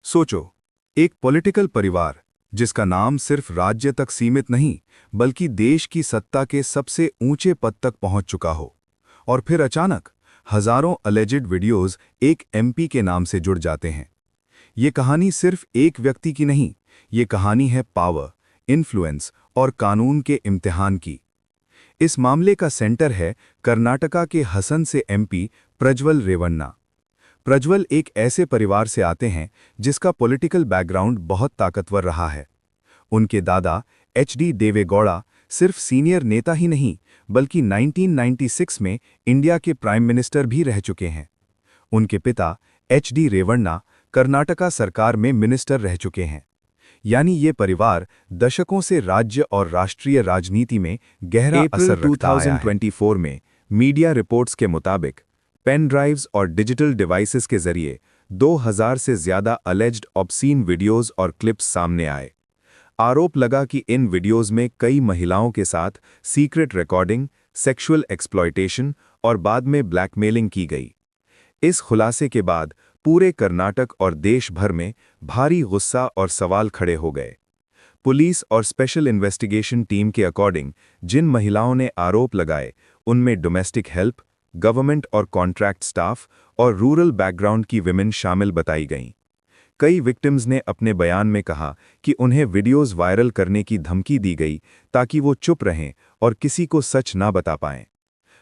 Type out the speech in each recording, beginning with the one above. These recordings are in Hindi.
सोचो, एक पॉलिटिकल परिवार जिसका नाम सिर्फ राज्य तक सीमित नहीं बल्कि देश की सत्ता के सबसे ऊंचे पद तक पहुंच चुका हो, और फिर अचानक हजारों अलेजिड वीडियोस एक एमपी के नाम से जुड़ जाते हैं। ये कहानी सिर्फ एक व्यक्ति की नहीं, ये कहानी है पावर, इन्फ्लुएंस और कानून के इम्तिहान की। इस मामले का सेंटर है कर्नाटका के हसन से एमपी प्रज्वल रेवन्ना। प्रज्वल एक ऐसे परिवार से आते हैं जिसका पॉलिटिकल बैकग्राउंड बहुत ताकतवर रहा है। उनके दादा एचडी देवेगौड़ा सिर्फ सीनियर नेता ही नहीं बल्कि 1996 में इंडिया के प्राइम मिनिस्टर भी रह चुके हैं। उनके पिता एचडी रेवन्ना कर्नाटका सरकार में मिनिस्टर रह चुके हैं। यानी ये परिवार दशकों से राज्य और राष्ट्रीय राजनीति में गहरा असर रखता आया है। 2024 में मीडिया रिपोर्ट्स के मुताबिक पेन ड्राइव्स और डिजिटल डिवाइसेस के जरिए 2000 से ज्यादा अलेज्ड ऑब्सीन वीडियोस और क्लिप्स सामने आए। आरोप लगा कि इन वीडियोस में कई महिलाओं के साथ सीक्रेट रिकॉर्डिंग, सेक्सुअल एक्सप्लॉयटेशन और बाद में ब्लैकमेलिंग की गई। इस खुलासे के बाद पूरे कर्नाटक और देश भर में भारी गुस्सा और सवाल खड़े हो गए। पुलिस और स्पेशल इन्वेस्टिगेशन टीम के अकॉर्डिंग जिन महिलाओं ने आरोप लगाए उनमें डोमेस्टिक हेल्प, गवर्नमेंट और कॉन्ट्रैक्ट स्टाफ और रूरल बैकग्राउंड की विमेन शामिल बताई गईं। कई विक्टिम्स ने अपने बयान में कहा कि उन्हें वीडियोस वायरल करने की धमकी दी गई ताकि वो चुप रहें और किसी को सच ना बता पाएं।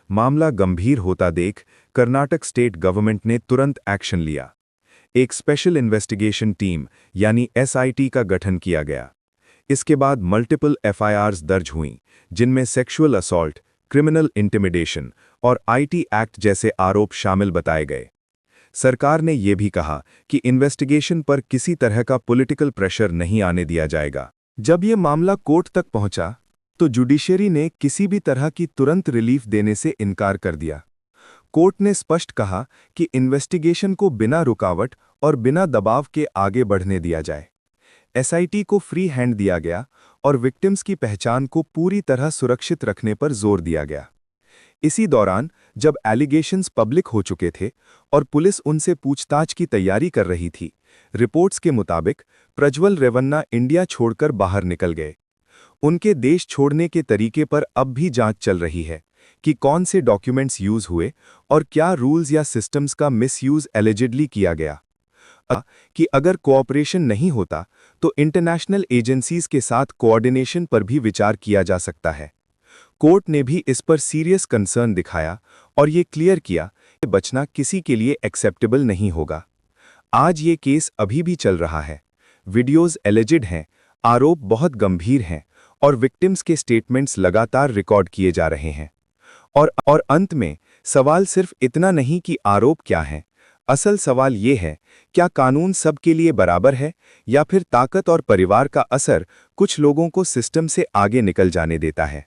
मामला गंभीर होता देख कर्नाटक स्टेट गवर्नमेंट ने तुरंत एक्शन लिया। एक स्पेशल इन्वेस्टिगेशन टीम यानी एसआईटी का गठन किया गया। इसके बाद मल्टीपल एफआईआर्स दर्ज हुईं, जिनमें सेक्सुअल असॉल्ट, क्रिमिनल इंटिमिडेशन और आईटी एक्ट जैसे आरोप शामिल बताए गए। सरकार ने यह भी कहा कि इन्वेस्टिगेशन पर किसी तरह का पॉलिटिकल प्रेशर नहीं आने दिया जाएगा। जब यह मामला कोर्ट तक पहुंचा तो जुडिशरी ने किसी भी तरह की तुरंत रिलीफ देने से इनकार कर दिया। कोर्ट ने स्पष्ट कहा कि इन्वेस्टिगेशन को बिना रुकावट और बिना दबाव के आगे बढ़ने दिया जाए। एसआईटी को फ्री हैंड दिया गया और विक्टिम्स की पहचान को पूरी तरह सुरक्षित रखने पर जोर दिया गया। इसी दौरान जब एलिगेशंस पब्लिक हो चुके थे और पुलिस उनसे पूछताछ की तैयारी कर रही थी, रिपोर्ट्स के मुताबिक प्रज्वल रेवन्ना इंडिया छोड़कर बाहर निकल गए। उनके देश छोड़ने के तरीके पर अब भी जांच चल रही है कि कौन से डॉक्यूमेंट्स यूज हुए और क्या रूल्स या सिस्टम्स का मिसयूज एलिजिडली किया गया। कि अगर कोऑपरेशन नहीं होता तो इंटरनेशनल एजेंसीज के साथ कोऑर्डिनेशन पर भी विचार किया जा सकता है। कोर्ट ने भी इस पर सीरियस कंसर्न दिखाया और ये क्लियर किया कि बचना किसी के लिए एक्सेप्टेबल नहीं होगा। आज ये केस अभी भी चल रहा है। वीडियोस एलिजिड हैं, आरोप बहुत गंभीर हैं और विक्टिम्स के स्टेटमेंट्स लगातार रिकॉर्ड किए जा रहे हैं। और अंत में सवाल सिर्फ इतना नहीं कि आरोप क्या हैं, असल सवाल ये है, क्या कानून सबके लिए बराबर है या फिर ताकत और परिवार का असर कुछ लोगों को सिस्टम से आगे निकल जाने देता है।